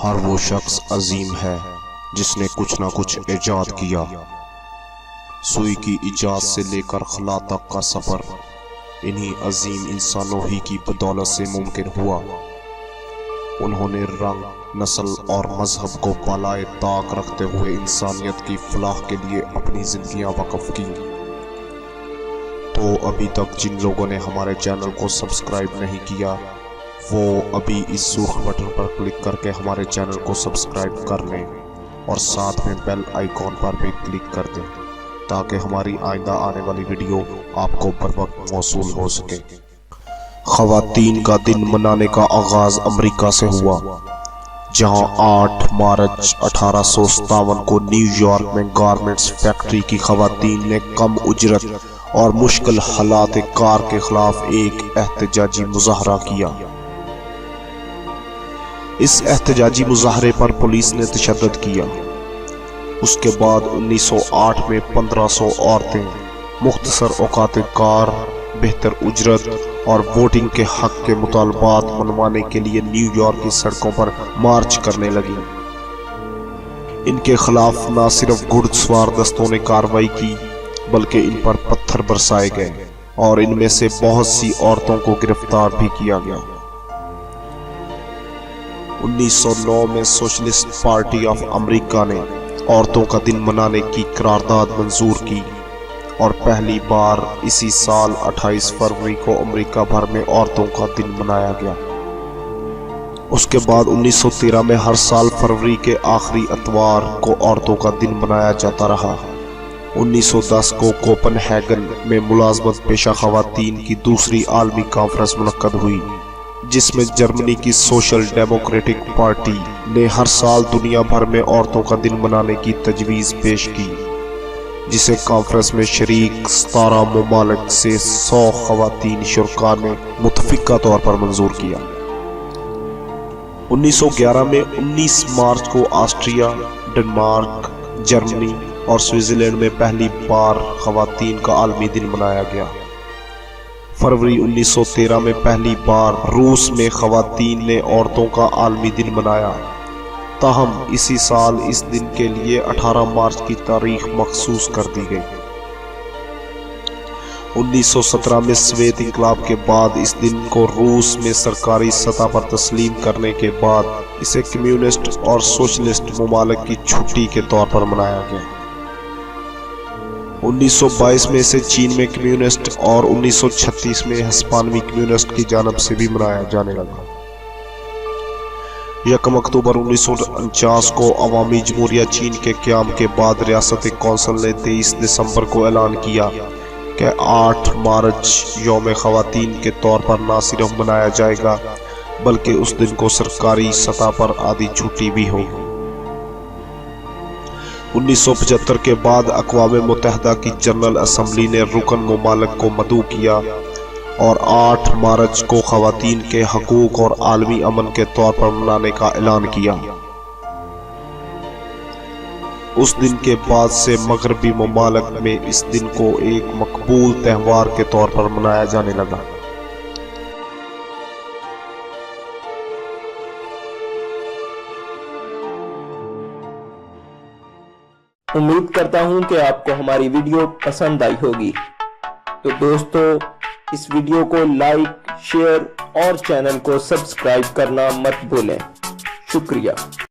ہر وہ شخص عظیم ہے جس نے کچھ نہ کچھ ایجاد کیا۔ سوئی کی ایجاد سے لے کر خلا تک کا سفر انہی عظیم انسانوں ہی کی بدولت سے ممکن ہوا۔ انہوں نے رنگ، نسل اور مذہب کو بالائے طاق رکھتے ہوئے انسانیت کی فلاح کے لیے اپنی زندگیاں وقف کی۔ تو ابھی تک جن لوگوں نے ہمارے چینل کو سبسکرائب نہیں کیا وہ ابھی اس سرخ بٹن پر کلک کر کے ہمارے چینل کو سبسکرائب کر لیں اور ساتھ میں بیل آئیکن پر بھی کلک کر دیں تاکہ ہماری آئندہ آنے والی ویڈیو آپ کو بر وقت موصول ہو سکے۔ خواتین کا دن منانے کا آغاز امریکہ سے ہوا، جہاں 8 مارچ 1857 کو نیو یارک میں گارمنٹس فیکٹری کی خواتین نے کم اجرت اور مشکل حالات کار کے خلاف ایک احتجاجی مظاہرہ کیا۔ اس احتجاجی مظاہرے پر پولیس نے تشدد کیا۔ اس کے بعد 1908 میں 1500 عورتیں مختصر اوقات کار، بہتر اجرت اور ووٹنگ کے حق کے مطالبات منوانے کے لیے نیو یارک کی سڑکوں پر مارچ کرنے لگیں۔ ان کے خلاف نہ صرف گھڑ سوار دستوں نے کارروائی کی بلکہ ان پر پتھر برسائے گئے اور ان میں سے بہت سی عورتوں کو گرفتار بھی کیا گیا۔ 1909 میں سوشلسٹ پارٹی آف امریکہ نے عورتوں کا دن منانے کی قرارداد منظور کی اور پہلی بار اسی سال 28 فروری کو امریکہ بھر میں عورتوں کا دن منایا گیا۔ اس کے بعد 1913 میں ہر سال فروری کے آخری اتوار کو عورتوں کا دن منایا جاتا رہا۔ 1910 کو کوپن ہیگن میں ملازمت پیشہ خواتین کی دوسری عالمی کانفرنس منعقد ہوئی، جس میں جرمنی کی سوشل ڈیموکریٹک پارٹی نے ہر سال دنیا بھر میں عورتوں کا دن منانے کی تجویز پیش کی، جسے کانفرنس میں شریک 17 ممالک سے 100 خواتین شرکاء نے متفقہ طور پر منظور کیا۔ 1911 میں 19 مارچ کو آسٹریا، ڈنمارک، جرمنی اور سوئٹزرلینڈ میں پہلی بار خواتین کا عالمی دن منایا گیا۔ فروری 1913 میں پہلی بار روس میں خواتین نے عورتوں کا عالمی دن منایا، تاہم اسی سال اس دن کے لیے 18 مارچ کی تاریخ مخصوص کر دی گئی۔ 1917 میں سوویت انقلاب کے بعد اس دن کو روس میں سرکاری سطح پر تسلیم کرنے کے بعد اسے کمیونسٹ اور سوشلسٹ ممالک کی چھٹی کے طور پر منایا گیا۔ 1922 میں اسے چین میں کمیونسٹ اور 1936 میں ہسپانوی کمیونسٹ کی جانب سے بھی منایا جانے لگا۔ 1 اکتوبر 1949 کو عوامی جمہوریہ چین کے قیام کے بعد ریاستی کونسل نے 23 دسمبر کو اعلان کیا کہ 8 مارچ یوم خواتین کے طور پر نہ صرف منایا جائے گا بلکہ اس دن کو سرکاری سطح پر آدھی چھٹی بھی ہوگی۔ 1975 کے بعد اقوام متحدہ کی جنرل اسمبلی نے رکن ممالک کو مدعو کیا اور 8 مارچ کو خواتین کے حقوق اور عالمی امن کے طور پر منانے کا اعلان کیا۔ اس دن کے بعد سے مغربی ممالک میں اس دن کو ایک مقبول تہوار کے طور پر منایا جانے لگا۔ امید کرتا ہوں کہ آپ کو ہماری ویڈیو پسند آئی ہوگی۔ تو دوستو، اس ویڈیو کو لائک، شیئر اور چینل کو سبسکرائب کرنا مت بھولیں۔ شکریہ۔